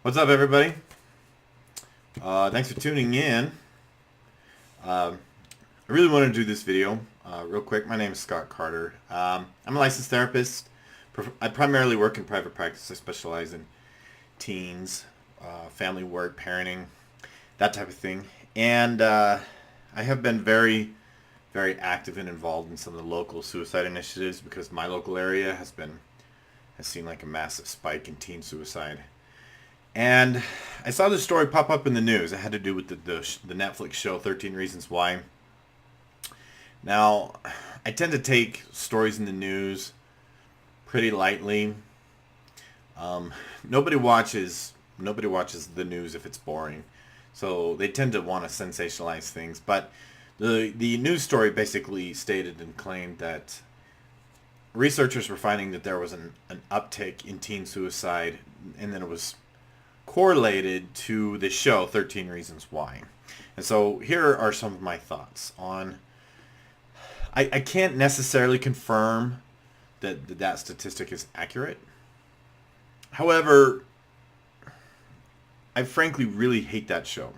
What's up, everybody? Thanks for tuning in. I really want to do this video real quick. My name is Scott Carter. I'm a licensed therapist. I primarily work in private practice. I specialize in teens, family work, parenting, that type of thing. And I have been very, very active and involved in some of the local suicide initiatives because my local area has seen like a massive spike in teen suicide. And I saw this story pop up in the news. It had to do with the Netflix show 13 Reasons Why. Now, I tend to take stories in the news pretty lightly. Nobody watches the news if it's boring, so they tend to want to sensationalize things. But the news story basically stated and claimed that researchers were finding that there was an uptick in teen suicide, and then it was correlated to the show 13 Reasons Why. And so here are some of my thoughts on. I can't necessarily confirm that statistic is accurate. However, I frankly really hate that show.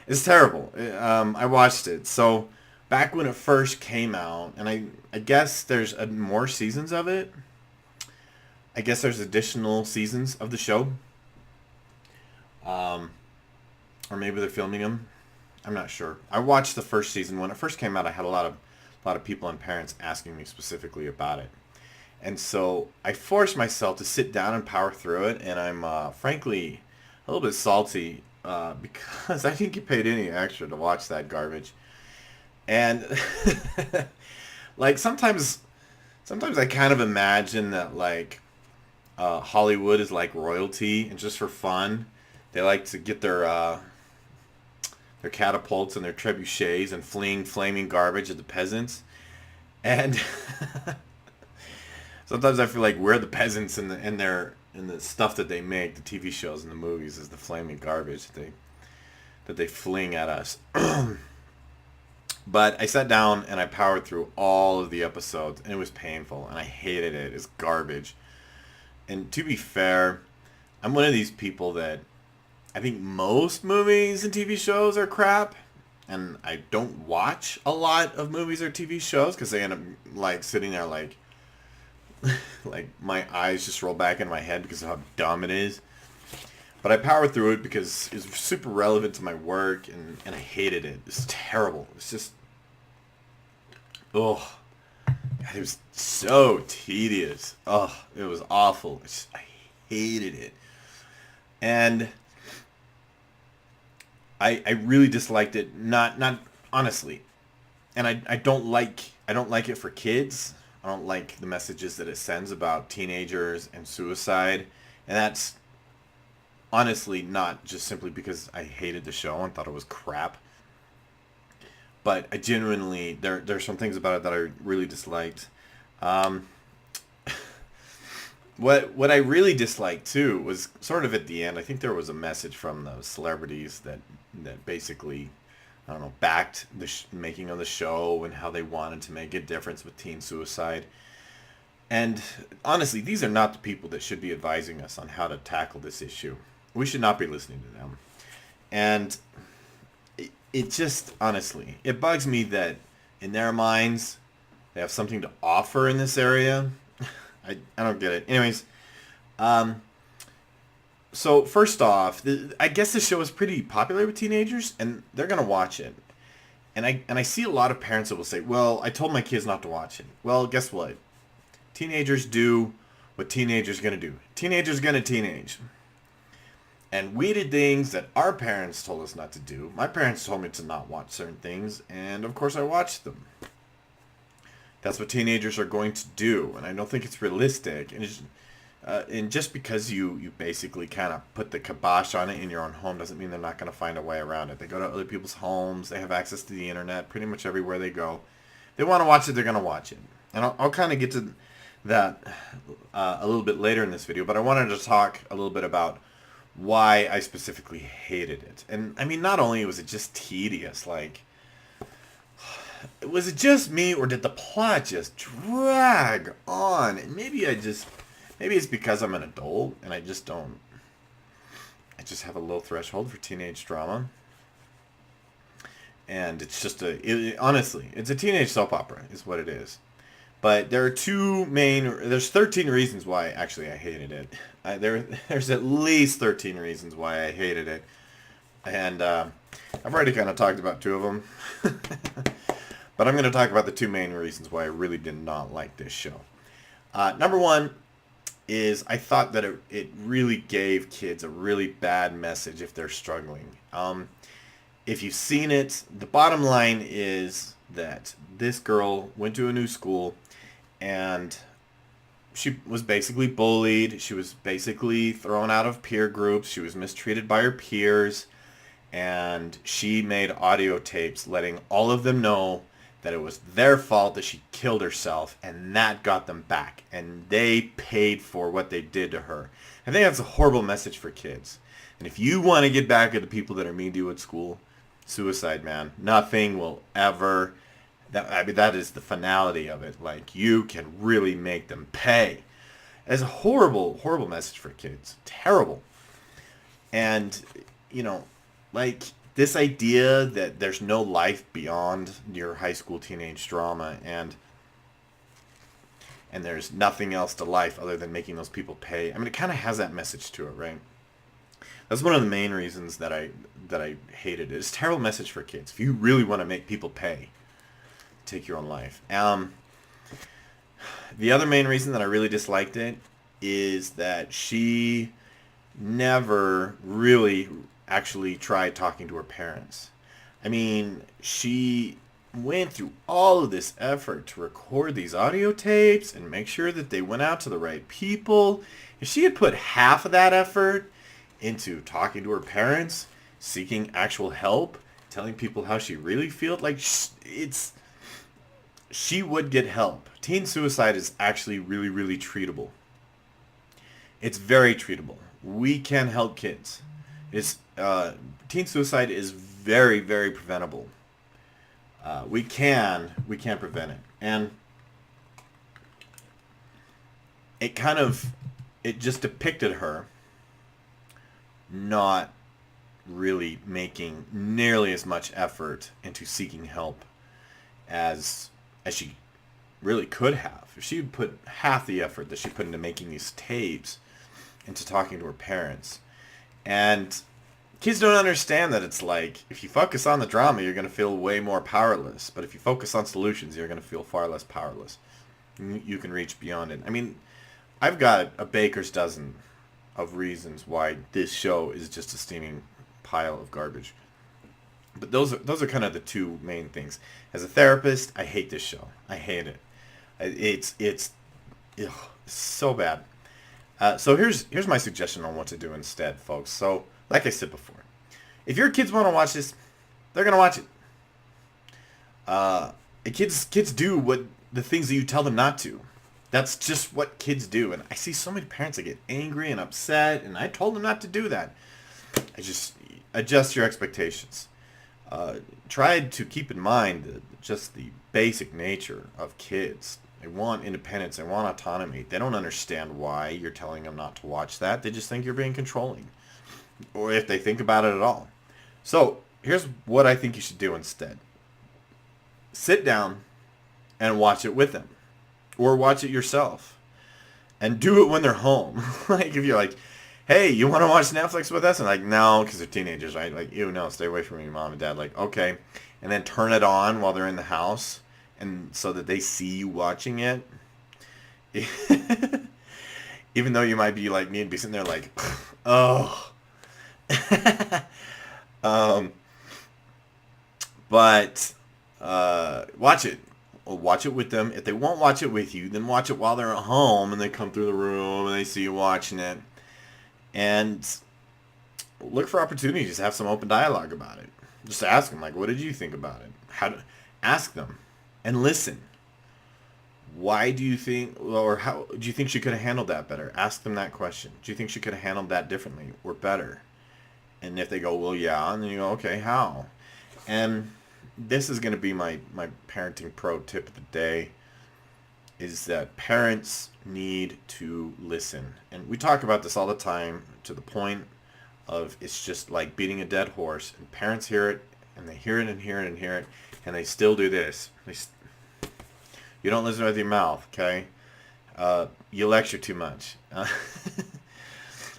It's terrible. I watched it. So back when it first came out, and I guess there's more seasons of it. I guess there's additional seasons of the show. Or maybe they're filming them. I'm not sure. I watched the first season. When it first came out, I had a lot of people and parents asking me specifically about it. And so I forced myself to sit down and power through it, and I'm frankly a little bit salty because I didn't get paid any extra to watch that garbage. And like sometimes I kind of imagine that like Hollywood is like royalty, and just for fun, they like to get their catapults and their trebuchets and fling flaming garbage at the peasants. And sometimes I feel like we're the peasants in the stuff that they make, the TV shows and the movies, is the flaming garbage that they fling at us. But I sat down and I powered through all of the episodes, and it was painful, and I hated it. It's garbage. And to be fair, I'm one of these people that I think most movies and TV shows are crap, and I don't watch a lot of movies or TV shows because they end up like sitting there like like my eyes just roll back in my head because of how dumb it is. But I powered through it because it's super relevant to my work, and I hated it. It's terrible. It's just, oh, God, it was so tedious. Oh, it was awful. I hated it. And I really disliked it. Not honestly, and I don't like it for kids. I don't like the messages that it sends about teenagers and suicide, and that's honestly not just simply because I hated the show and thought it was crap. But I genuinely there's some things about it that I really disliked. What I really disliked too was sort of at the end. I think there was a message from the celebrities that basically, I don't know, backed the making of the show and how they wanted to make a difference with teen suicide. And honestly, these are not the people that should be advising us on how to tackle this issue. We should not be listening to them. And it just, honestly, it bugs me that in their minds they have something to offer in this area. I don't get it. Anyways, so first off, I guess the show is pretty popular with teenagers, and they're gonna watch it. And I see a lot of parents that will say, "Well, I told my kids not to watch it." Well, guess what? Teenagers do what teenagers gonna do. Teenagers gonna teenage. And we did things that our parents told us not to do. My parents told me to not watch certain things, and of course I watched them. That's what teenagers are going to do, and I don't think it's realistic. And just because you basically kind of put the kibosh on it in your own home doesn't mean they're not going to find a way around it. They go to other people's homes. They have access to the internet pretty much everywhere they go. They want to watch it, they're going to watch it. And I'll kind of get to that a little bit later in this video, but I wanted to talk a little bit about why I specifically hated it. And I mean, not only was it just tedious, like, was it just me, or did the plot just drag on? And maybe Maybe it's because I'm an adult and I just don't. I just have a low threshold for teenage drama. And it's just honestly, it's a teenage soap opera, is what it is. But there are there's 13 reasons why actually I hated it. There's at least 13 reasons why I hated it. And I've already kind of talked about two of them. But I'm going to talk about the two main reasons why I really did not like this show. Number one is I thought that it really gave kids a really bad message if they're struggling. If you've seen it, the bottom line is that this girl went to a new school and she was basically bullied. She was basically thrown out of peer groups. She was mistreated by her peers. And she made audio tapes letting all of them know that it was their fault that she killed herself, and that got them back. And they paid for what they did to her. I think that's a horrible message for kids. And if you want to get back at the people that are mean to you at school, suicide, man. Nothing will ever... that is the finality of it. Like, you can really make them pay. It's a horrible, horrible message for kids. Terrible. And, like, this idea that there's no life beyond your high school teenage drama and there's nothing else to life other than making those people pay. I mean, it kind of has that message to it, right? That's one of the main reasons that I hated it. It's a terrible message for kids. If you really want to make people pay, take your own life. The other main reason that I really disliked it is that she never really actually tried talking to her parents. I mean, she went through all of this effort to record these audio tapes and make sure that they went out to the right people. If she had put half of that effort into talking to her parents, seeking actual help, telling people how she really feels, like, she would get help. Teen suicide is actually really, really treatable. It's very treatable. We can help kids. Teen suicide is very, very preventable. We can prevent it. And it just depicted her not really making nearly as much effort into seeking help as she really could have. If she would put half the effort that she put into making these tapes into talking to her parents. And kids don't understand that it's like, if you focus on the drama, you're going to feel way more powerless. But if you focus on solutions, you're going to feel far less powerless. You can reach beyond it. I mean, I've got a baker's dozen of reasons why this show is just a steaming pile of garbage. But those are kind of the two main things. As a therapist, I hate this show. I hate it. It's so bad. So here's my suggestion on what to do instead, folks. So, like I said before, if your kids want to watch this, they're gonna watch it. Kids do the things that you tell them not to. That's just what kids do. And I see so many parents that get angry and upset, and I told them not to do that. I just adjust your expectations. Try to keep in mind just the basic nature of kids. They want independence. They want autonomy. They don't understand why you're telling them not to watch that. They just think you're being controlling. Or if they think about it at all. So, here's what I think you should do instead. Sit down and watch it with them. Or watch it yourself. And do it when they're home. Like, if you're like, hey, you want to watch Netflix with us? And like, no, because they're teenagers, right? Like, ew, no, stay away from me, mom and dad. Like, okay. And then turn it on while they're in the house. And so that they see you watching it. Even though you might be like me and be sitting there like, oh. But watch it. Watch it with them. If they won't watch it with you, then watch it while they're at home and they come through the room and they see you watching it. And look for opportunities to have some open dialogue about it. Just ask them, like, what did you think about it? Ask them and listen. Why do you think, or how do you think she could have handled that better? Ask them that question. Do you think she could have handled that differently or better? And if they go, well, yeah, and then you go, okay, how? And this is going to be my parenting pro tip of the day. is that parents need to listen. And we talk about this all the time to the point of it's just like beating a dead horse. And parents hear it, and they hear it and hear it and hear it, and they still do this. You don't listen with your mouth, okay? You lecture too much.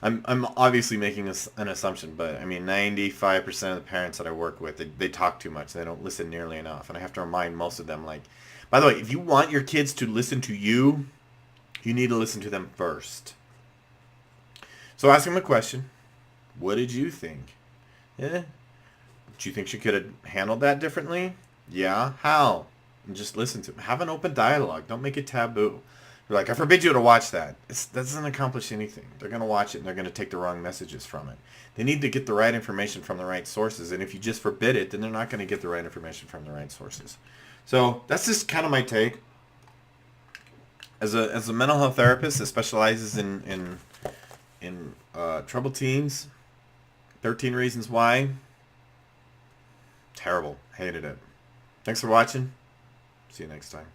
I'm obviously making an assumption, but I mean 95% of the parents that I work with, they talk too much. They don't listen nearly enough. And I have to remind most of them, like, by the way, if you want your kids to listen to you, you need to listen to them first. So ask them a question. What did you think? Yeah. Do you think she could have handled that differently? Yeah. How? And just listen to them. Have an open dialogue. Don't make it taboo. You're like, I forbid you to watch that. That doesn't accomplish anything. They're going to watch it and they're going to take the wrong messages from it. They need to get the right information from the right sources. And if you just forbid it, then they're not going to get the right information from the right sources. So that's just kind of my take. As a mental health therapist that specializes in troubled teens, 13 Reasons Why. Terrible. Hated it. Thanks for watching. See you next time.